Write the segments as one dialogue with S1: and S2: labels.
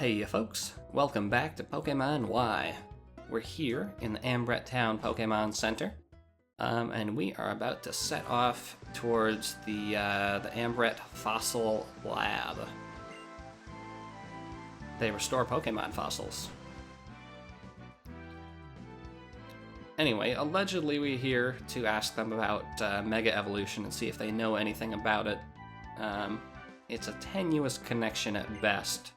S1: Hey you folks, welcome back to Pokémon Y. We're here in the Ambret Town Pokémon Center, and we are about to set off towards the Ambret Fossil Lab. They restore Pokémon fossils. Anyway, allegedly we're here to ask them about Mega Evolution and see if they know anything about it. It's a tenuous connection at best,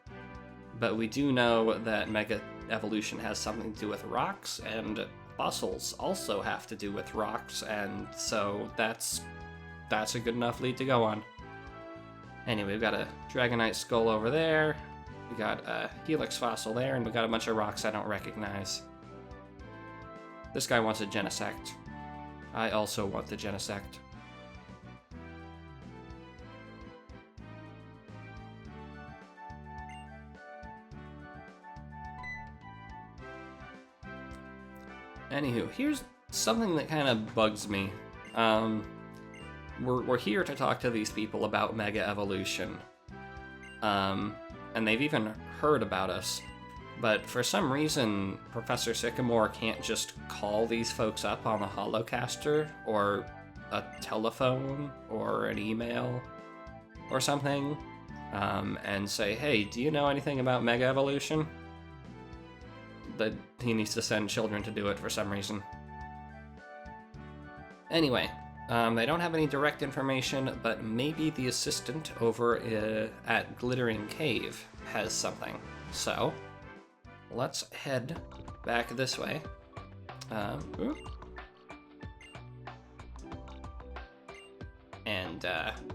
S1: but we do know that Mega Evolution has something to do with rocks, and fossils also have to do with rocks, and so that's a good enough lead to go on. Anyway, we've got a Dragonite skull over there, we got a Helix fossil there, and we got a bunch of rocks I don't recognize. This guy wants a Genesect. I also want the Genesect. Anywho, here's something that kind of bugs me. We're here to talk to these people about Mega Evolution. And they've even heard about us. But for some reason, Professor Sycamore can't just call these folks up on the Holocaster, or a telephone, or an email, or something, and say, hey, do you know anything about Mega Evolution? That he needs to send children to do it for some reason. Anyway, they don't have any direct information, but maybe the assistant over at Glittering Cave has something. So, let's head back this way. And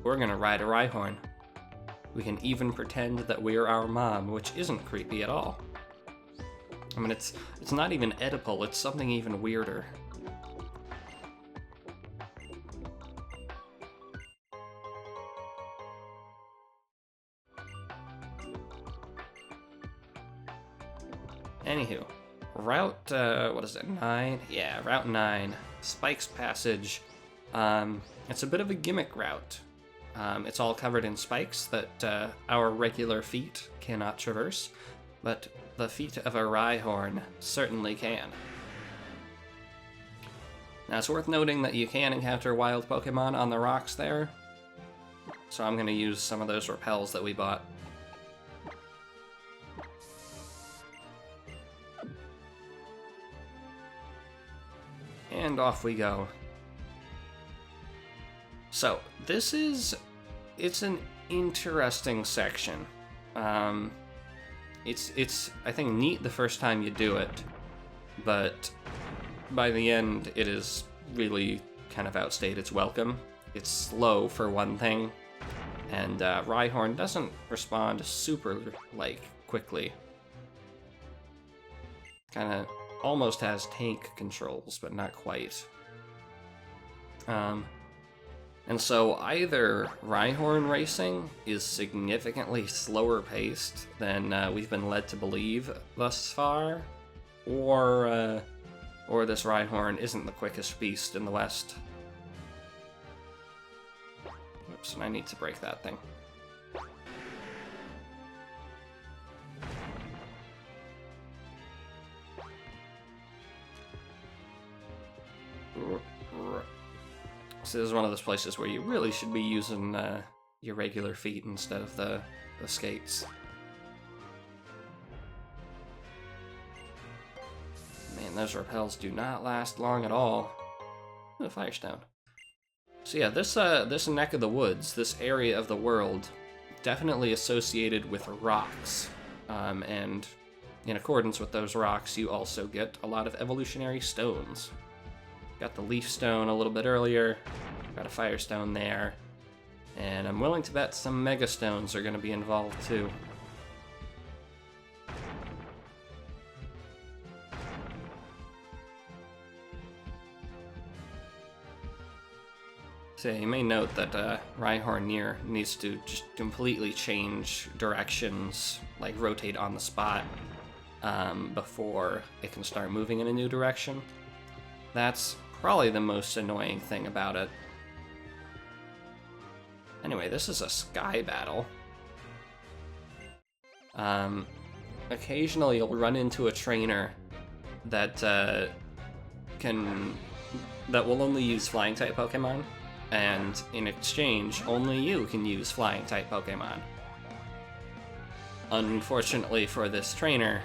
S1: we're gonna ride a Rhyhorn. We can even pretend that we're our mom, which isn't creepy at all. I mean, it's not even Oedipal, it's something even weirder. Anywho, Route, what is it, 9? Yeah, Route 9, Spikes Passage. It's a bit of a gimmick route. It's all covered in spikes that our regular feet cannot traverse, but the feet of a Rhyhorn certainly can. Now, it's worth noting that you can encounter wild Pokemon on the rocks there, so I'm going to use some of those repels that we bought. And off we go. So, it's an interesting section. It's I think neat the first time you do it, but by the end it is really kind of outstayed its welcome. It's slow for one thing, and Rhyhorn doesn't respond super quickly. Kind of almost has tank controls, but not quite. And so either Rhyhorn racing is significantly slower paced than we've been led to believe thus far, or this Rhyhorn isn't the quickest beast in the West. Oops, and I need to break that thing. So this is one of those places where you really should be using your regular feet instead of the skates. Man, those repels do not last long at all. Ooh, Firestone. So yeah, this neck of the woods, this area of the world, definitely associated with rocks. And in accordance with those rocks, you also get a lot of evolutionary stones. Got the Leaf Stone a little bit earlier, got a Firestone there, and I'm willing to bet some Mega Stones are going to be involved too. So you may note that Rhyhorn needs to just completely change directions, like rotate on the spot, before it can start moving in a new direction. That's probably the most annoying thing about it. Anyway, this is a sky battle. occasionally you'll run into a trainer that that will only use flying type Pokemon, and in exchange, only you can use flying type Pokemon. Unfortunately for this trainer,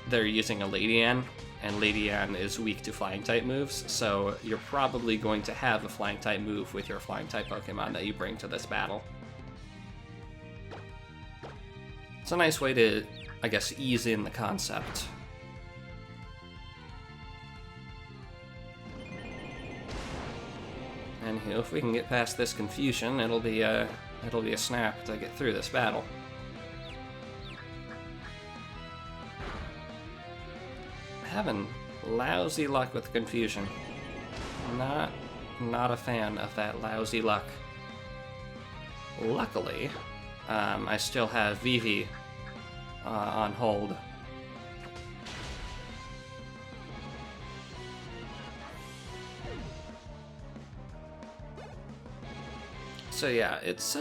S1: they're using a Ladian, and Ladian is weak to flying type moves, so you're probably going to have a flying type move with your flying type Pokemon that you bring to this battle. It's a nice way to, I guess, ease in the concept. And if we can get past this confusion, it'll be a snap to get through this battle. Having lousy luck with confusion. Not a fan of that lousy luck. Luckily, I still have Vivi on hold. So yeah, it's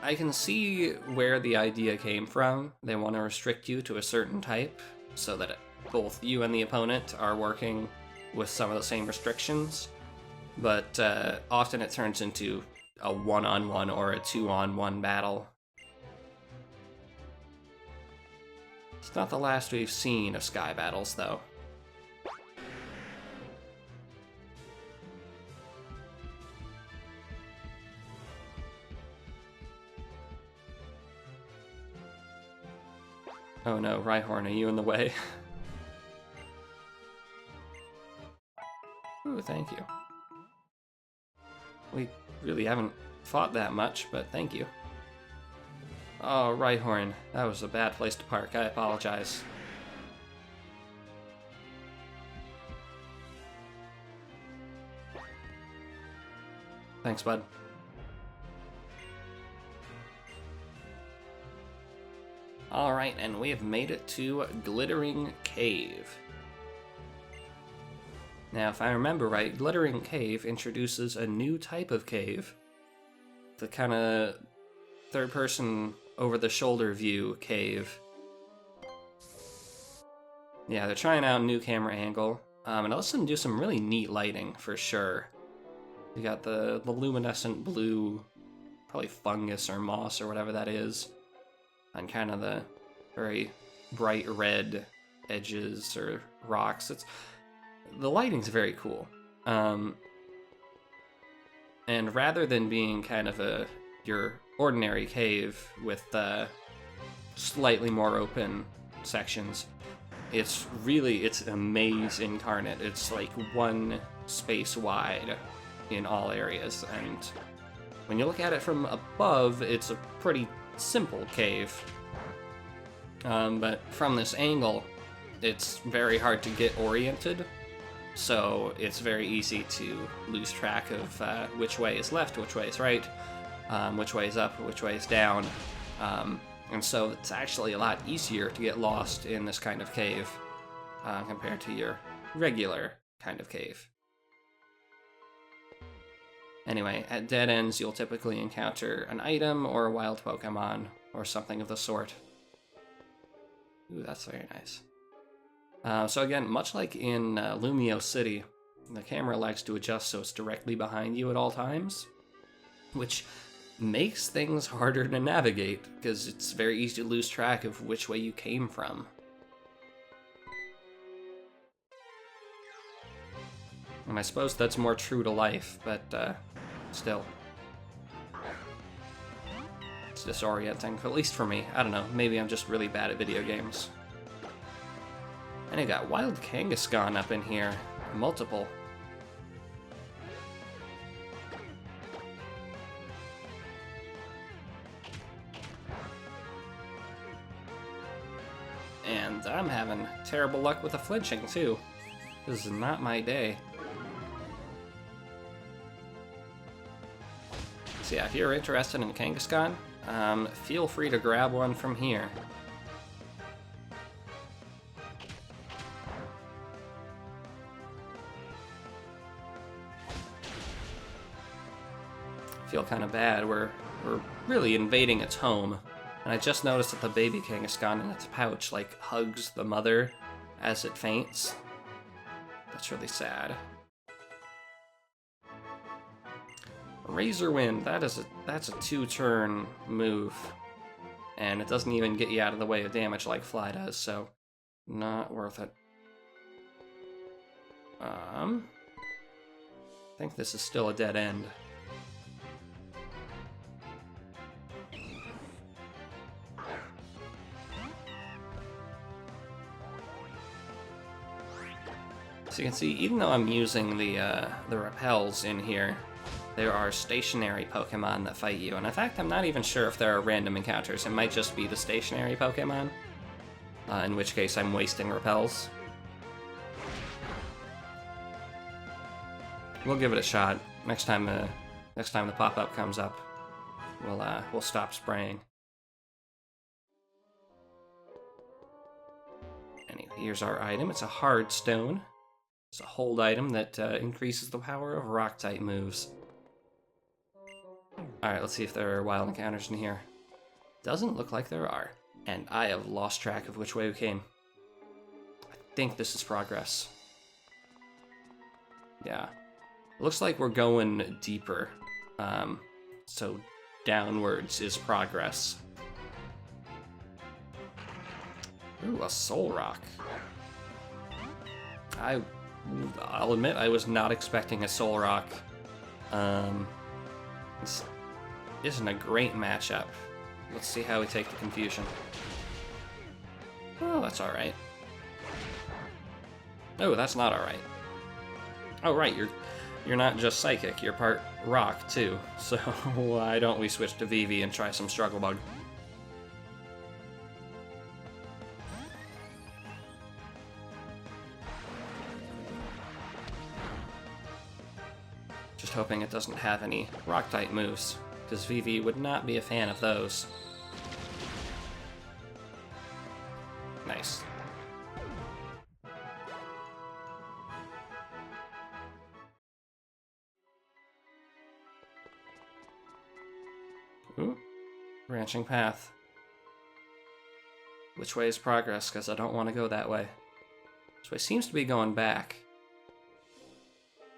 S1: I can see where the idea came from. They want to restrict you to a certain type so that both you and the opponent are working with some of the same restrictions, but often it turns into a one-on-one or a two-on-one battle. It's not the last we've seen of Sky Battles, though. Oh no, Rhyhorn, are you in the way? Ooh, thank you. We really haven't fought that much, but thank you. Oh, Rhyhorn, that was a bad place to park. I apologize. Thanks, bud. Alright, and we have made it to Glittering Cave. Now, if I remember right, Glittering Cave introduces a new type of cave. The kind of third-person, over-the-shoulder view cave. Yeah, they're trying out a new camera angle. And it lets them do some really neat lighting, for sure. You got the luminescent blue, probably fungus or moss or whatever that is. And kind of the very bright red edges or rocks. The lighting's very cool. And rather than being kind of your ordinary cave with slightly more open sections, it's a maze incarnate. It's like one space wide in all areas, and when you look at it from above, it's a pretty simple cave. But from this angle, it's very hard to get oriented, so it's very easy to lose track of which way is left, which way is right, which way is up, which way is down. And so it's actually a lot easier to get lost in this kind of cave compared to your regular kind of cave. Anyway, at dead ends, you'll typically encounter an item or a wild Pokemon or something of the sort. Ooh, that's very nice. So again, much like in Lumio City, the camera likes to adjust so it's directly behind you at all times, which makes things harder to navigate, because it's very easy to lose track of which way you came from. And I suppose that's more true to life, but still. It's disorienting, at least for me. I don't know, maybe I'm just really bad at video games. And I got Wild Kangaskhan up in here. Multiple. And I'm having terrible luck with the flinching, too. This is not my day. So yeah, if you're interested in Kangaskhan, feel free to grab one from here. Feel kind of bad. We're really invading its home. And I just noticed that the baby king has gone in its pouch, like hugs the mother as it faints. That's really sad. Razor Wind, that's a 2-turn move. And it doesn't even get you out of the way of damage like Fly does, so not worth it. I think this is still a dead end. So you can see, even though I'm using the repels in here, there are stationary Pokemon that fight you. And in fact, I'm not even sure if there are random encounters. It might just be the stationary Pokemon, in which case I'm wasting repels. We'll give it a shot. Next time the pop-up comes up, we'll stop spraying. Anyway, here's our item. It's a hard stone. It's a hold item that increases the power of rock-type moves. Alright, let's see if there are wild encounters in here. Doesn't look like there are. And I have lost track of which way we came. I think this is progress. Yeah. Looks like we're going deeper. So downwards is progress. Ooh, a Soul Rock. I'll admit I was not expecting a Soul Rock. This isn't a great matchup. Let's see how we take the confusion. Oh, that's alright. Oh, that's not alright. Oh, right, you're not just Psychic, you're part Rock, too. So why don't we switch to Vivi and try some Struggle Bug? Just hoping it doesn't have any Rock-type moves, because Vivi would not be a fan of those. Nice. Ooh, branching path. Which way is progress? Because I don't want to go that way. This way seems to be going back.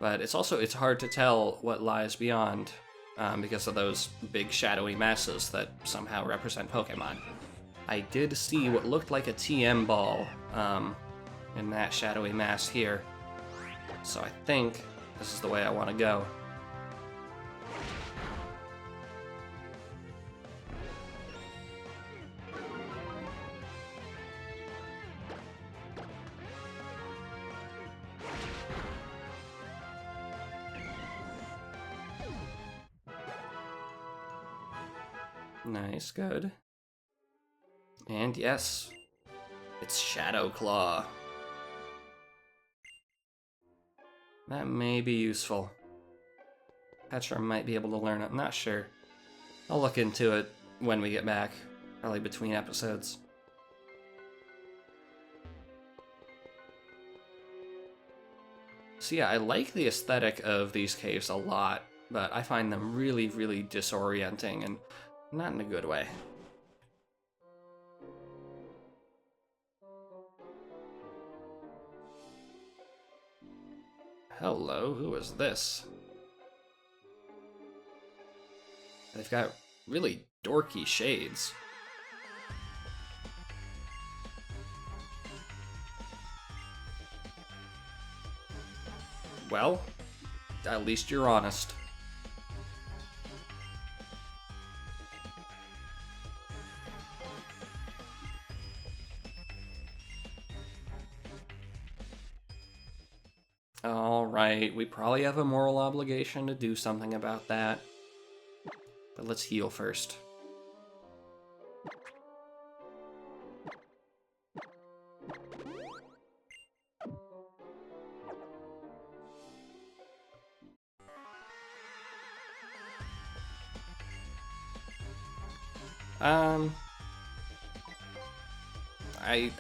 S1: But it's hard to tell what lies beyond because of those big shadowy masses that somehow represent Pokemon. I did see what looked like a TM ball in that shadowy mass here. So I think this is the way I want to go. Nice, good. And yes, it's Shadow Claw. That may be useful. Petra might be able to learn it, I'm not sure. I'll look into it when we get back, probably between episodes. So yeah, I like the aesthetic of these caves a lot, but I find them really, really disorienting, and not in a good way. Hello, who is this? They've got really dorky shades. Well, at least you're honest. Alright, we probably have a moral obligation to do something about that. But let's heal first.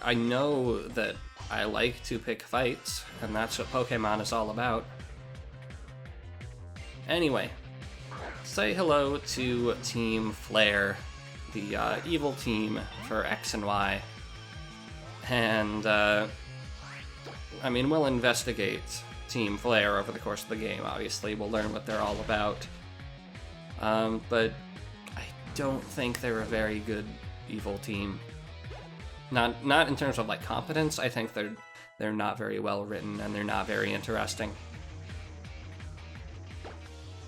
S1: I know that I like to pick fights, and that's what Pokemon is all about. Anyway, say hello to Team Flare. the evil team for X and Y. And, I mean, we'll investigate Team Flare over the course of the game, obviously. We'll learn what they're all about. But I don't think they're a very good evil team. Not in terms of, like, competence. I think they're not very well written, and they're not very interesting.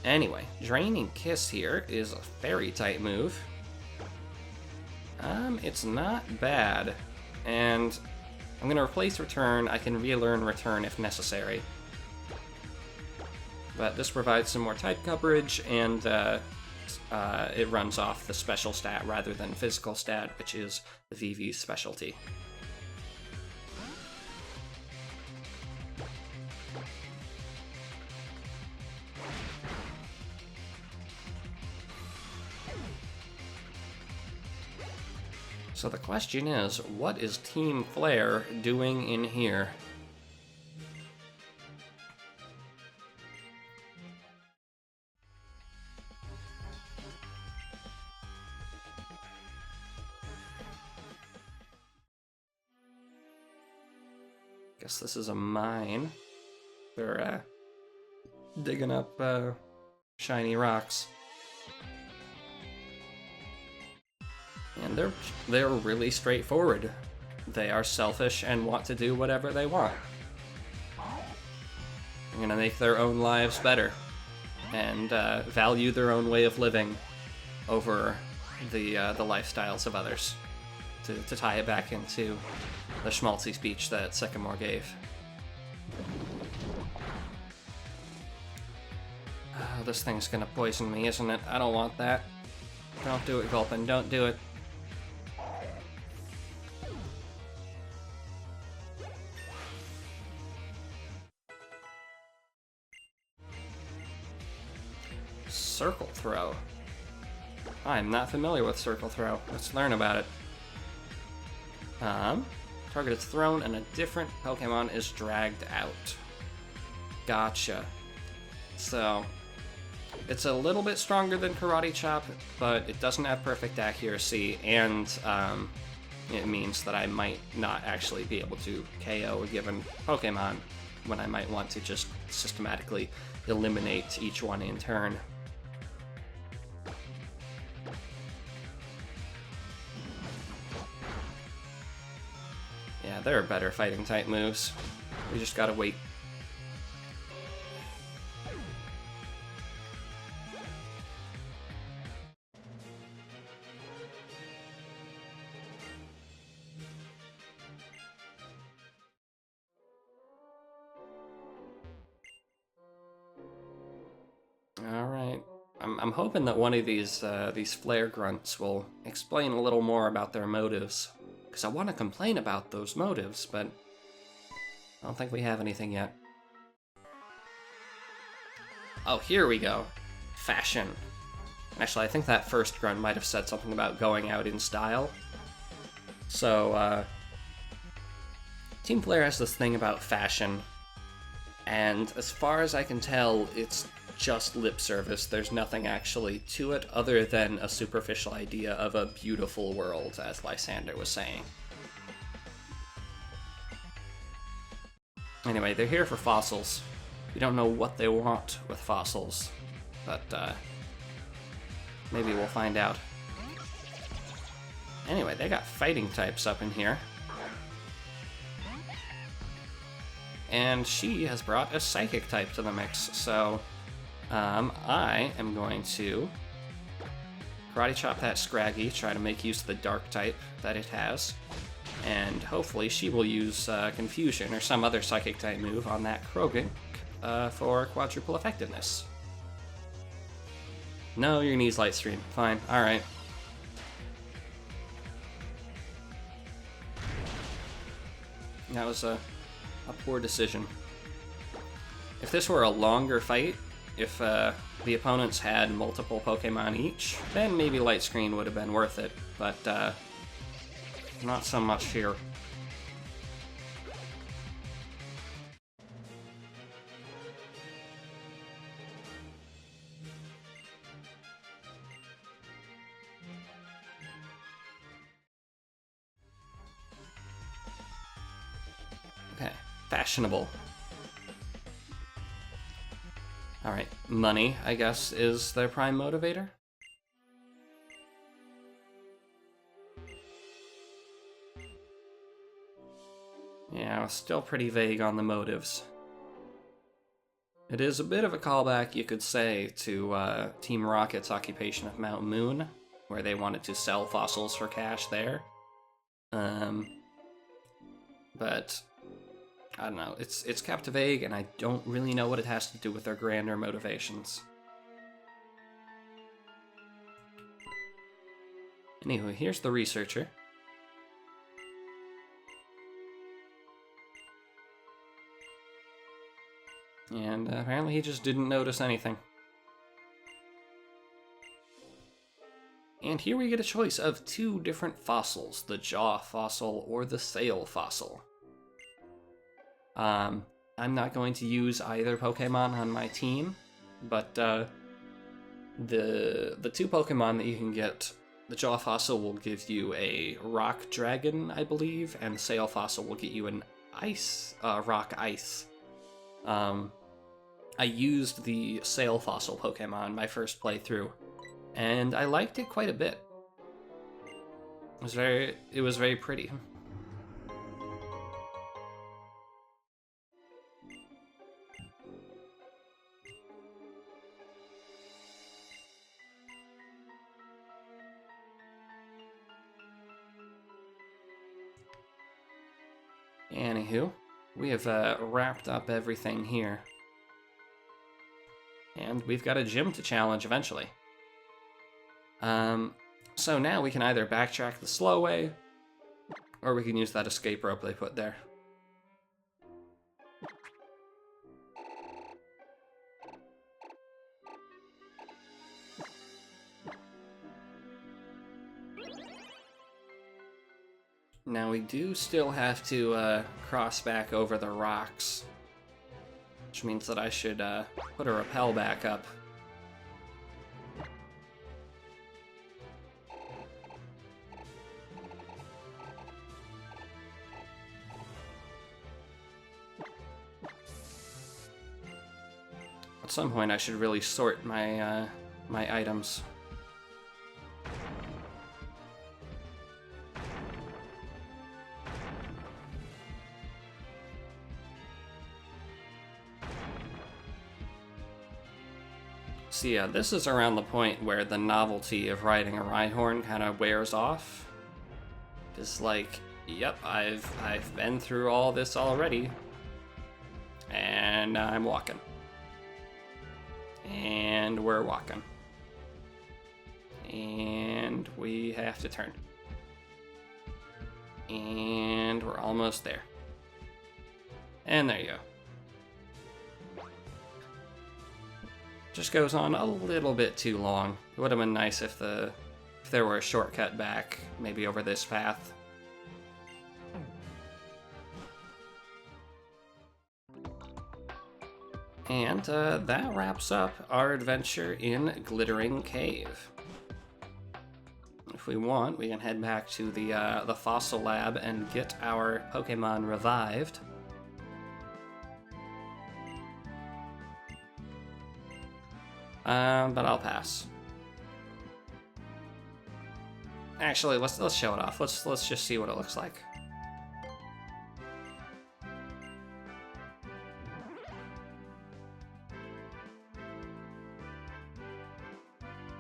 S1: Anyway, Draining Kiss here is a Fairy-type move. It's not bad. And I'm going to replace Return. I can relearn Return if necessary. But this provides some more type coverage, and it runs off the special stat rather than physical stat, which is the VV's specialty. So the question is, what is Team Flare doing in here? Guess this is a mine. They're digging up shiny rocks. And they're really straightforward. They are selfish and want to do whatever they want. They're gonna make their own lives better and value their own way of living over the lifestyles of others. To tie it back into the schmaltzy speech that Sycamore gave. This thing's gonna poison me, isn't it? I don't want that. Don't do it, Gulpin. Don't do it. Circle Throw. I'm not familiar with Circle Throw. Let's learn about it. Target is thrown and a different Pokemon is dragged out. Gotcha. So, it's a little bit stronger than Karate Chop, but it doesn't have perfect accuracy, and it means that I might not actually be able to KO a given Pokemon when I might want to just systematically eliminate each one in turn. Yeah, there are better fighting type moves. We just gotta wait. Alright. I'm hoping that one of these flare grunts will explain a little more about their motives. Because I want to complain about those motives, but I don't think we have anything yet. Oh, here we go. Fashion. Actually, I think that first grunt might have said something about going out in style. So, Team Flare has this thing about fashion, and as far as I can tell, it's just lip service. There's nothing actually to it other than a superficial idea of a beautiful world, as Lysander was saying. Anyway, they're here for fossils. We don't know what they want with fossils, but maybe we'll find out. Anyway, they got fighting types up in here. And she has brought a psychic type to the mix, so I am going to Karate Chop that Scraggy, try to make use of the dark type that it has, and hopefully she will use Confusion or some other psychic type move on that Krogan for quadruple effectiveness. No, your knees Light Stream. Fine. Alright. That was a poor decision. If this were a longer fight, if the opponents had multiple Pokemon each, then maybe Light Screen would have been worth it, but not so much here. fashionable. Alright, money, I guess, is their prime motivator? Yeah, still pretty vague on the motives. It is a bit of a callback, you could say, to Team Rocket's occupation of Mount Moon, where they wanted to sell fossils for cash there. But I don't know, it's kept vague, and I don't really know what it has to do with their grander motivations. Anywho, here's the researcher. And apparently he just didn't notice anything. And here we get a choice of two different fossils, the jaw fossil or the sail fossil. I'm not going to use either Pokemon on my team, but the two Pokemon that you can get, the jaw fossil will give you a rock dragon, I believe, and the sail fossil will get you an rock ice. I used the sail fossil Pokemon my first playthrough, and I liked it quite a bit. It was very pretty. Anywho, we have wrapped up everything here. And we've got a gym to challenge eventually. So now we can either backtrack the slow way, or we can use that escape rope they put there. Now we do still have to cross back over the rocks, which means that I should put a rappel back up. At some point I should really sort my my items. So yeah, this is around the point where the novelty of riding a Rhyhorn kind of wears off. It's like, yep, I've been through all this already, and now I'm walking. And we're walking. And we have to turn. And we're almost there. And there you go. Just goes on a little bit too long. It would have been nice if there were a shortcut back, maybe over this path. And that wraps up our adventure in Glittering Cave. If we want, we can head back to the Fossil Lab and get our Pokemon revived. But I'll pass. Actually, let's show it off. Let's just see what it looks like.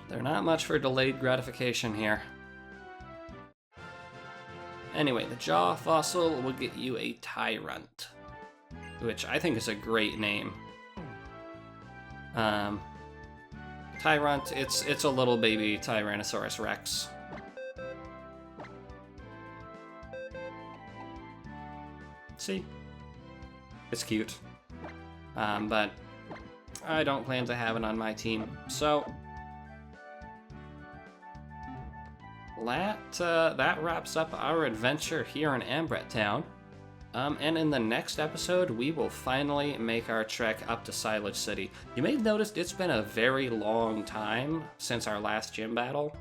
S1: They're not much for delayed gratification here. Anyway, the Jaw Fossil will get you a Tyrant, which I think is a great name. Tyrant, it's a little baby Tyrannosaurus Rex. See? It's cute. But I don't plan to have it on my team, so that wraps up our adventure here in Ambret Town. And in the next episode, we will finally make our trek up to Silage City. You may have noticed it's been a very long time since our last gym battle.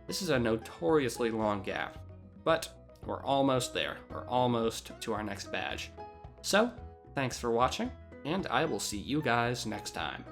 S1: This is a notoriously long gap, but we're almost there. We're almost to our next badge. So, thanks for watching, and I will see you guys next time.